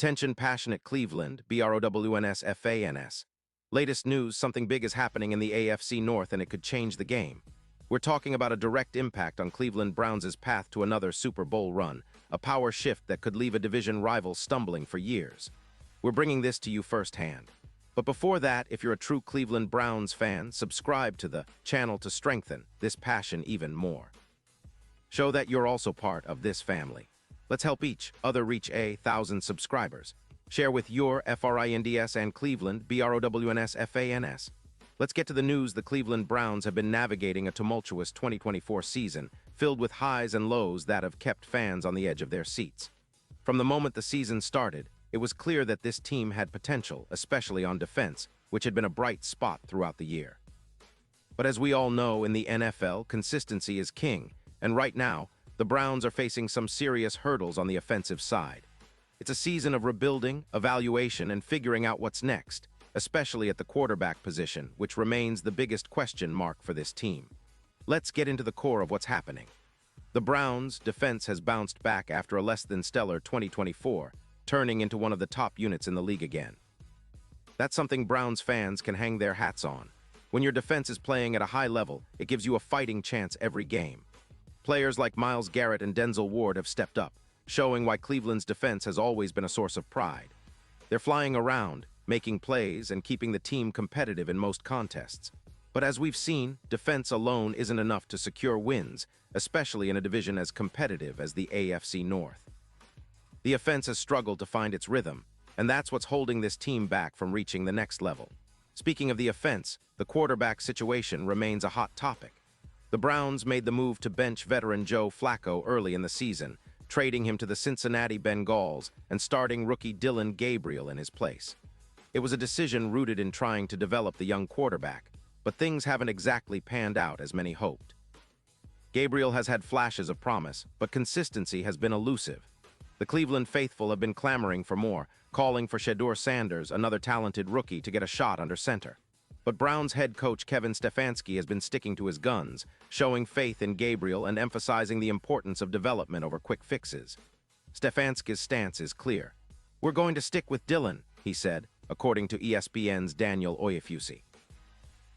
Attention passionate Cleveland, BROWNS. Latest news, something big is happening in the AFC North and it could change the game. We're talking about a direct impact on Cleveland Browns' path to another Super Bowl run, a power shift that could leave a division rival stumbling for years. We're bringing this to you firsthand. But before that, if you're a true Cleveland Browns fan, subscribe to the channel to strengthen this passion even more. Show that you're also part of this family. Let's help each other reach 1,000 subscribers. Share with your FRINDS and Cleveland, BROWNS. Let's get to the news. The Cleveland Browns have been navigating a tumultuous 2024 season, filled with highs and lows that have kept fans on the edge of their seats. From the moment the season started, it was clear that this team had potential, especially on defense, which had been a bright spot throughout the year. But as we all know, in the NFL, consistency is king, and right now, the Browns are facing some serious hurdles on the offensive side. It's a season of rebuilding, evaluation, and figuring out what's next, especially at the quarterback position, which remains the biggest question mark for this team. Let's get into the core of what's happening. The Browns' defense has bounced back after a less than stellar 2024, turning into one of the top units in the league again. That's something Browns fans can hang their hats on. When your defense is playing at a high level, it gives you a fighting chance every game. Players like Myles Garrett and Denzel Ward have stepped up, showing why Cleveland's defense has always been a source of pride. They're flying around, making plays, and keeping the team competitive in most contests. But as we've seen, defense alone isn't enough to secure wins, especially in a division as competitive as the AFC North. The offense has struggled to find its rhythm, and that's what's holding this team back from reaching the next level. Speaking of the offense, the quarterback situation remains a hot topic. The Browns made the move to bench veteran Joe Flacco early in the season, trading him to the Cincinnati Bengals and starting rookie Dillon Gabriel in his place. It was a decision rooted in trying to develop the young quarterback, but things haven't exactly panned out as many hoped. Gabriel has had flashes of promise, but consistency has been elusive. The Cleveland faithful have been clamoring for more, calling for Shedeur, another talented rookie, to get a shot under center. But Browns head coach Kevin Stefanski has been sticking to his guns, showing faith in Gabriel and emphasizing the importance of development over quick fixes. Stefanski's stance is clear. "We're going to stick with Dillon," he said, according to ESPN's Daniel Oyefusi.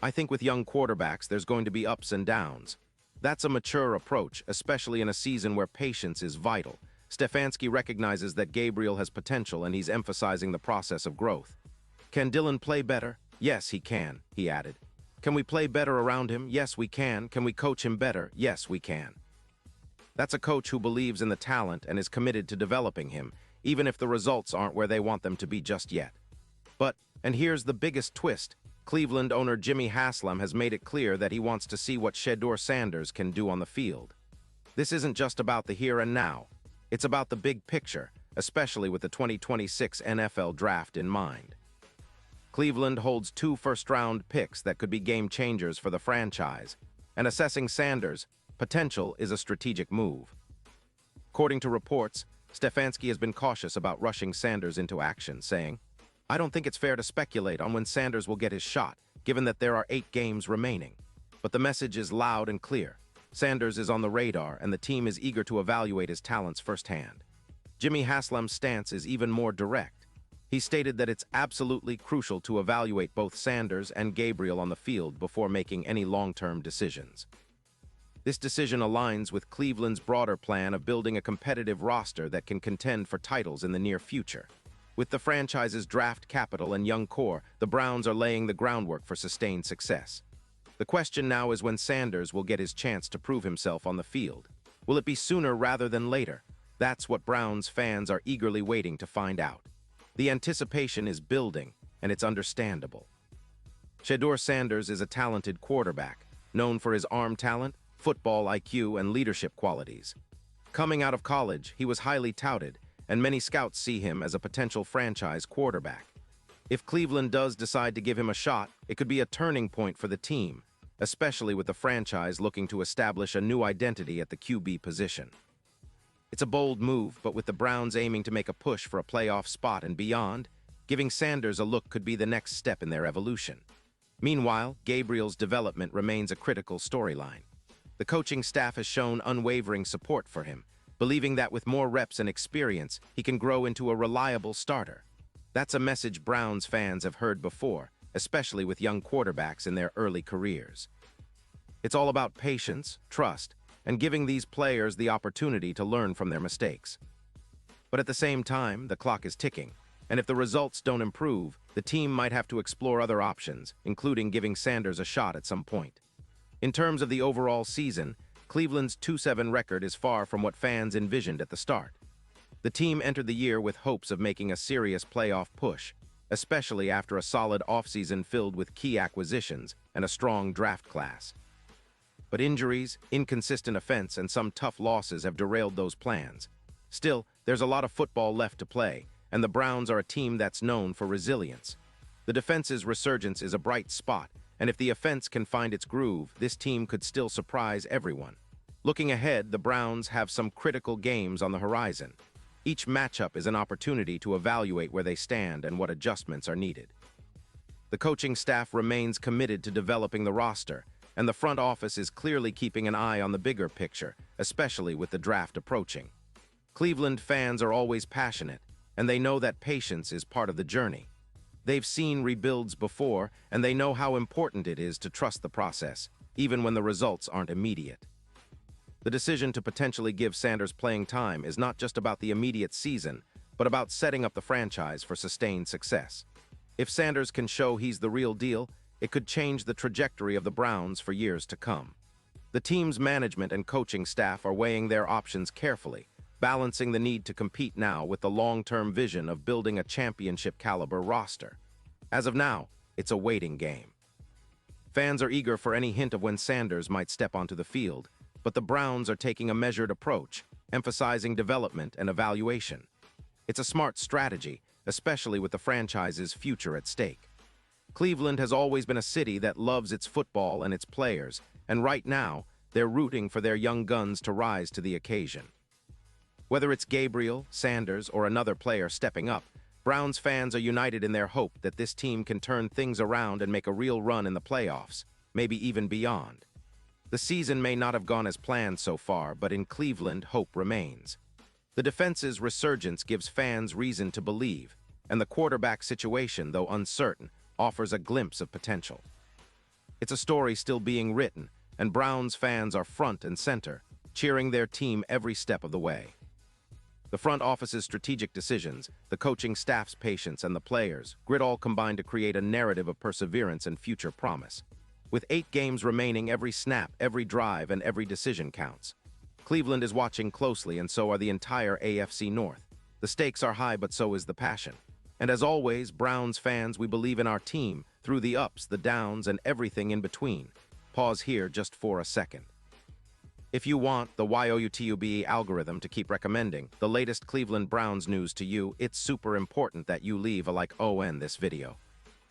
"I think with young quarterbacks, there's going to be ups and downs. That's a mature approach, especially in a season where patience is vital." Stefanski recognizes that Gabriel has potential and he's emphasizing the process of growth. "Can Dillon play better? Yes, he can," he added. "Can we play better around him? Yes, we can. Can we coach him better? Yes, we can." That's a coach who believes in the talent and is committed to developing him, even if the results aren't where they want them to be just yet. But, and here's the biggest twist, Cleveland owner Jimmy Haslam has made it clear that he wants to see what Shedeur can do on the field. This isn't just about the here and now. It's about the big picture, especially with the 2026 NFL Draft in mind. Cleveland holds 2 first-round picks that could be game-changers for the franchise, and assessing Sanders' potential is a strategic move. According to reports, Stefanski has been cautious about rushing Sanders into action, saying, "I don't think it's fair to speculate on when Sanders will get his shot, given that there are 8 games remaining. But the message is loud and clear. Sanders is on the radar, and the team is eager to evaluate his talents firsthand." Jimmy Haslam's stance is even more direct. He stated that it's absolutely crucial to evaluate both Sanders and Gabriel on the field before making any long-term decisions. This decision aligns with Cleveland's broader plan of building a competitive roster that can contend for titles in the near future. With the franchise's draft capital and young core, the Browns are laying the groundwork for sustained success. The question now is when Sanders will get his chance to prove himself on the field. Will it be sooner rather than later? That's what Browns fans are eagerly waiting to find out. The anticipation is building, and it's understandable. Shedeur is a talented quarterback, known for his arm talent, football IQ, and leadership qualities. Coming out of college, he was highly touted, and many scouts see him as a potential franchise quarterback. If Cleveland does decide to give him a shot, it could be a turning point for the team, especially with the franchise looking to establish a new identity at the QB position. It's a bold move, but with the Browns aiming to make a push for a playoff spot and beyond, giving Sanders a look could be the next step in their evolution. Meanwhile, Gabriel's development remains a critical storyline. The coaching staff has shown unwavering support for him, believing that with more reps and experience, he can grow into a reliable starter. That's a message Browns fans have heard before, especially with young quarterbacks in their early careers. It's all about patience, trust, and giving these players the opportunity to learn from their mistakes. But at the same time, the clock is ticking, and if the results don't improve, the team might have to explore other options, including giving Sanders a shot at some point. In terms of the overall season, Cleveland's 2-7 record is far from what fans envisioned at the start. The team entered the year with hopes of making a serious playoff push, especially after a solid offseason filled with key acquisitions and a strong draft class. But injuries, inconsistent offense, and some tough losses have derailed those plans. Still, there's a lot of football left to play, and the Browns are a team that's known for resilience. The defense's resurgence is a bright spot, and if the offense can find its groove, this team could still surprise everyone. Looking ahead, the Browns have some critical games on the horizon. Each matchup is an opportunity to evaluate where they stand and what adjustments are needed. The coaching staff remains committed to developing the roster, and the front office is clearly keeping an eye on the bigger picture, especially with the draft approaching. Cleveland fans are always passionate, and they know that patience is part of the journey. They've seen rebuilds before, and they know how important it is to trust the process, even when the results aren't immediate. The decision to potentially give Sanders playing time is not just about the immediate season, but about setting up the franchise for sustained success. If Sanders can show he's the real deal, it could change the trajectory of the Browns for years to come. The team's management and coaching staff are weighing their options carefully, balancing the need to compete now with the long-term vision of building a championship-caliber roster. As of now, it's a waiting game. Fans are eager for any hint of when Sanders might step onto the field, but the Browns are taking a measured approach, emphasizing development and evaluation. It's a smart strategy, especially with the franchise's future at stake. Cleveland has always been a city that loves its football and its players, and right now, they're rooting for their young guns to rise to the occasion. Whether it's Gabriel, Sanders, or another player stepping up, Browns fans are united in their hope that this team can turn things around and make a real run in the playoffs, maybe even beyond. The season may not have gone as planned so far, but in Cleveland, hope remains. The defense's resurgence gives fans reason to believe, and the quarterback situation, though uncertain, offers a glimpse of potential. It's a story still being written, and Browns fans are front and center, cheering their team every step of the way. The front office's strategic decisions, the coaching staff's patience, and the players' grit all combine to create a narrative of perseverance and future promise. With 8 games remaining, every snap, every drive, and every decision counts. Cleveland is watching closely, and so are the entire AFC North. The stakes are high, but so is the passion. And as always, Browns fans, we believe in our team, through the ups, the downs, and everything in between. Pause here just for a second. If you want the YOUTUBE algorithm to keep recommending the latest Cleveland Browns news to you, it's super important that you leave a like on this video.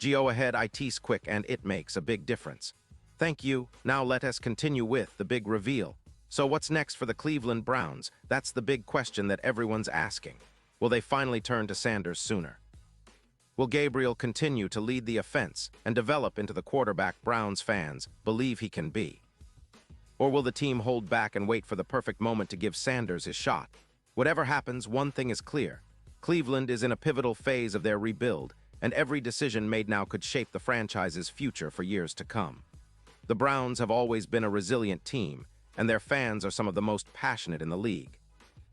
Go ahead, it's quick and it makes a big difference. Thank you. Now let us continue with the big reveal. So what's next for the Cleveland Browns? That's the big question that everyone's asking. Will they finally turn to Sanders sooner? Will Gabriel continue to lead the offense and develop into the quarterback Browns fans believe he can be? Or will the team hold back and wait for the perfect moment to give Sanders his shot? Whatever happens, one thing is clear. Cleveland is in a pivotal phase of their rebuild, and every decision made now could shape the franchise's future for years to come. The Browns have always been a resilient team, and their fans are some of the most passionate in the league.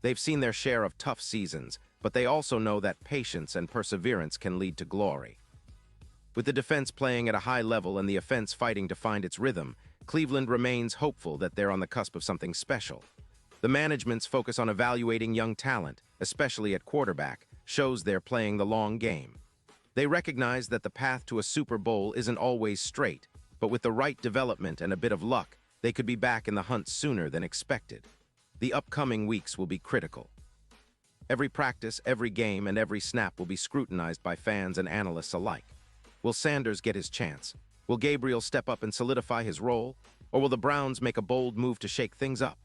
They've seen their share of tough seasons, but they also know that patience and perseverance can lead to glory. With the defense playing at a high level and the offense fighting to find its rhythm, Cleveland remains hopeful that they're on the cusp of something special. The management's focus on evaluating young talent, especially at quarterback, shows they're playing the long game. They recognize that the path to a Super Bowl isn't always straight, but with the right development and a bit of luck, they could be back in the hunt sooner than expected. The upcoming weeks will be critical. Every practice, every game, and every snap will be scrutinized by fans and analysts alike. Will Sanders get his chance? Will Gabriel step up and solidify his role? Or will the Browns make a bold move to shake things up?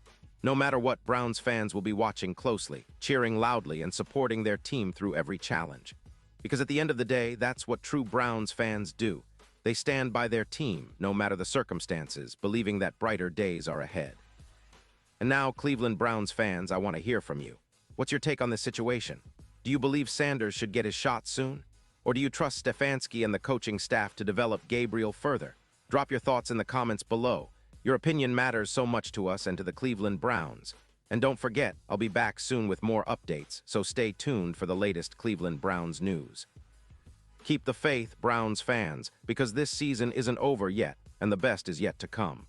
No matter what, Browns fans will be watching closely, cheering loudly, and supporting their team through every challenge. Because at the end of the day, that's what true Browns fans do. They stand by their team, no matter the circumstances, believing that brighter days are ahead. And now, Cleveland Browns fans, I want to hear from you. What's your take on this situation? Do you believe Sanders should get his shot soon? Or do you trust Stefanski and the coaching staff to develop Gabriel further? Drop your thoughts in the comments below. Your opinion matters so much to us and to the Cleveland Browns. And don't forget, I'll be back soon with more updates, so stay tuned for the latest Cleveland Browns news. Keep the faith, Browns fans, because this season isn't over yet, and the best is yet to come.